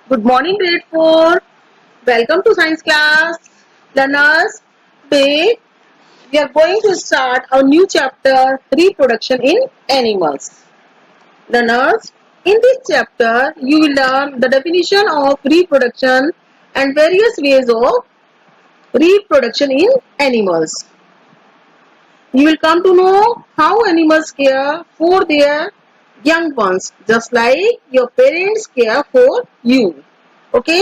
Good morning, grade 4. Welcome to science class. Learners, today we are going to start a new chapter, reproduction in animals. Learners, in this chapter, you will learn the definition of reproduction and various ways of reproduction in animals. You will come to know how animals care for their young ones, just like your parents care for you. Okay?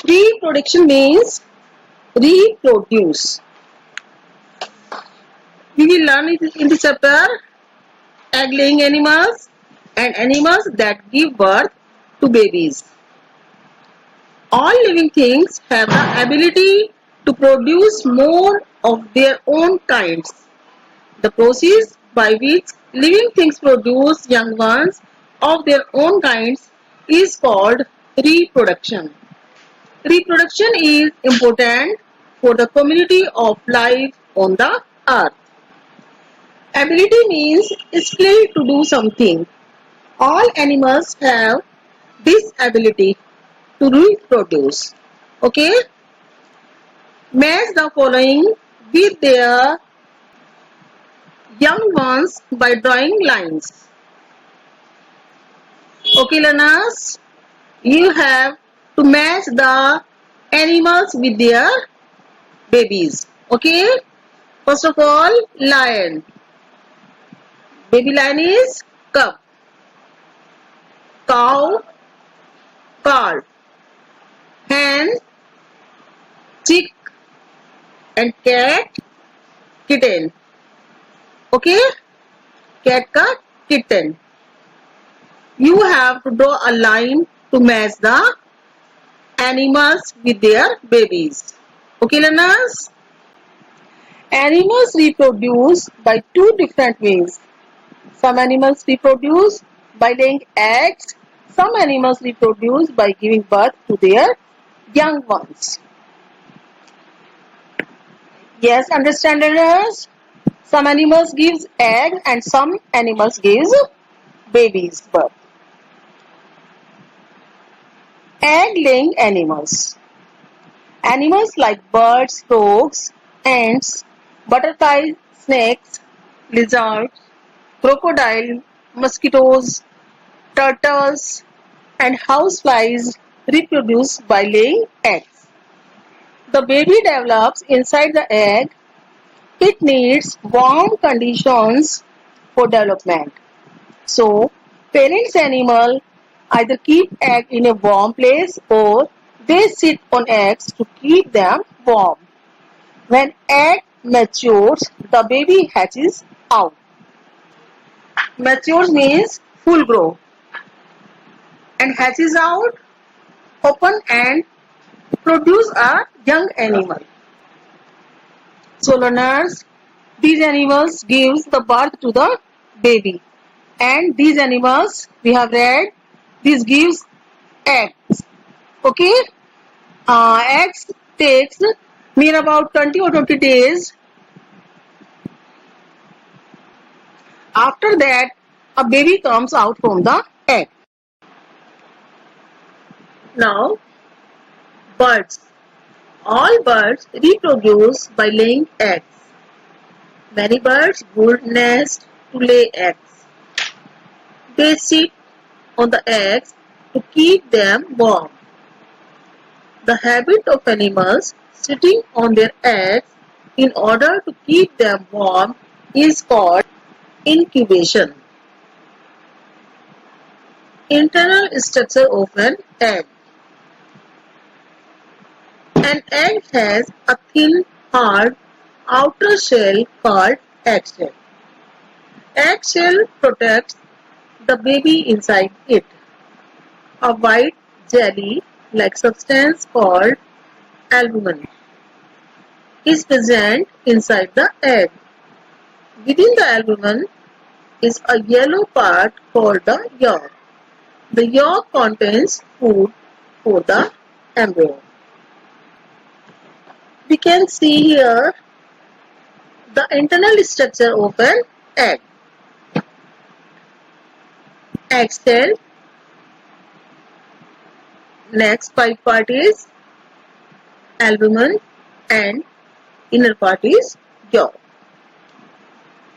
Reproduction means reproduce. We will learn it in this chapter egg laying animals and animals that give birth to babies. All living things have the ability to produce more of their own kinds. The process by which living things produce young ones of their own kinds is called reproduction. Reproduction is important for the community of life on the earth. Ability means skill to do something. All animals have this ability to reproduce. Okay? Match the following with their young ones by drawing lines. Okay, learners? You have to match the animals with their babies. Okay? First of all, lion. Baby lion is cub. Cow, calf. Hen, chick, and cat, kitten. Okay? Cat ka kitten. You have to draw a line to match the animals with their babies. Okay, learners? Animals reproduce by two different ways. Some animals reproduce by laying eggs. Some animals reproduce by giving birth to their young ones. Yes, understand, learners? Some animals gives egg and some animals gives babies birth. Egg laying animals. Animals like birds, frogs, ants, butterflies, snakes, lizards, crocodile, mosquitoes, turtles, and houseflies reproduce by laying eggs. The baby develops inside the egg. It needs warm conditions for development. So, parents animal either keep egg in a warm place or they sit on eggs to keep them warm. When egg matures, the baby hatches out. Matures means full grown and hatches out, open and produce a young animal. So learners, these animals gives the birth to the baby, and these animals we have read, this gives eggs. Okay, eggs takes near about 20 or 20 days. After that, a baby comes out from the egg. Now, birds. All birds reproduce by laying eggs. Many birds build nests to lay eggs. They sit on the eggs to keep them warm. The habit of animals sitting on their eggs in order to keep them warm is called incubation. Internal structure of an egg. An egg has a thin, hard outer shell called eggshell. Eggshell protects the baby inside it. A white jelly-like substance called albumin is present inside the egg. Within the albumin is a yellow part called the yolk. The yolk contains food for the embryo. We can see here the internal structure of an egg. Egg cell, next five part is albumin and inner part is yolk.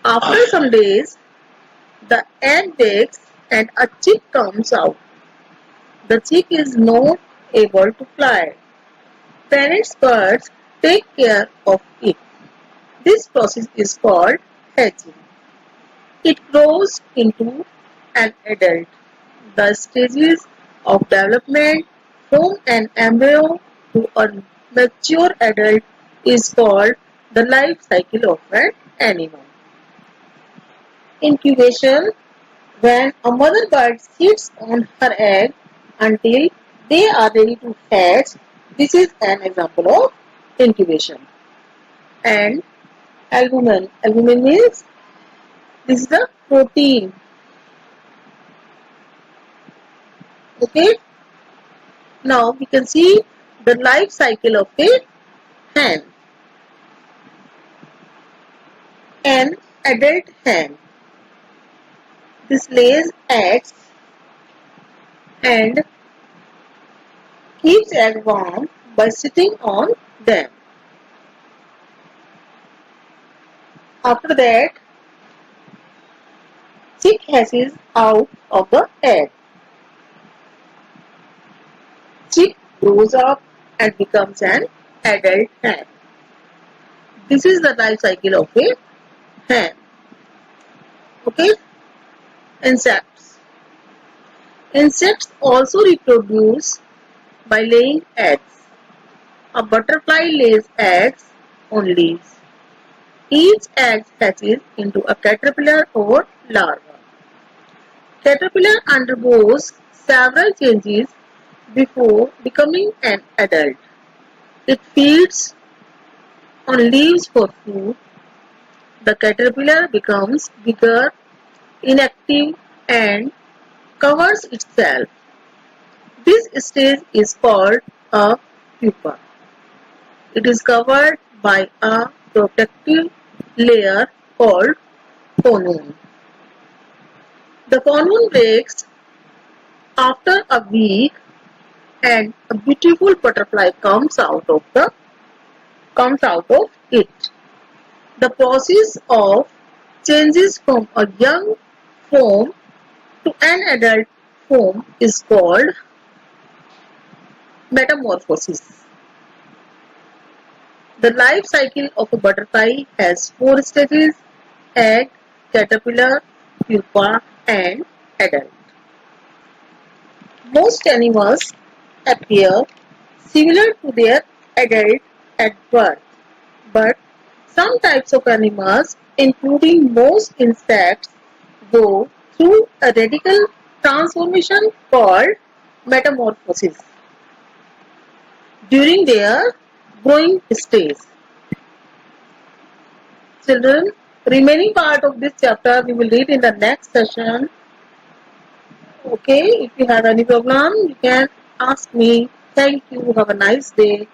After some days, the egg breaks and a chick comes out. The chick is not able to fly. Parents birds take care of it. This process is called hatching. It grows into an adult. The stages of development from an embryo to a mature adult is called the life cycle of an animal. Incubation: when a mother bird sits on her egg until they are ready to hatch, this is an example of incubation. And albumin. Albumin means this is the protein. Okay. Now we can see the life cycle of a hen. An adult hen. This lays eggs and keeps egg warm by sitting on them. After that, chick hatches out of the egg. Chick grows up and becomes an adult hen. This is the life cycle of a hen. Okay. Insects. Insects also reproduce by laying eggs. A butterfly lays eggs on leaves. Each egg hatches into a caterpillar or larva. Caterpillar undergoes several changes before becoming an adult. It feeds on leaves for food. The caterpillar becomes bigger, inactive, and covers itself. This stage is called a pupa. It is covered by a protective layer called cocoon. The cocoon breaks after a week and a beautiful butterfly comes out of it. The process of changes from a young form to an adult form is called metamorphosis. The life cycle of a butterfly has four stages: egg, caterpillar, pupa, and adult. Most animals appear similar to their adult at birth, but some types of animals, including most insects, go through a radical transformation called metamorphosis during their growing stage. Children, remaining part of this chapter we will read in the next session. Okay, if you have any problem, you can ask me. Thank you. Have a nice day.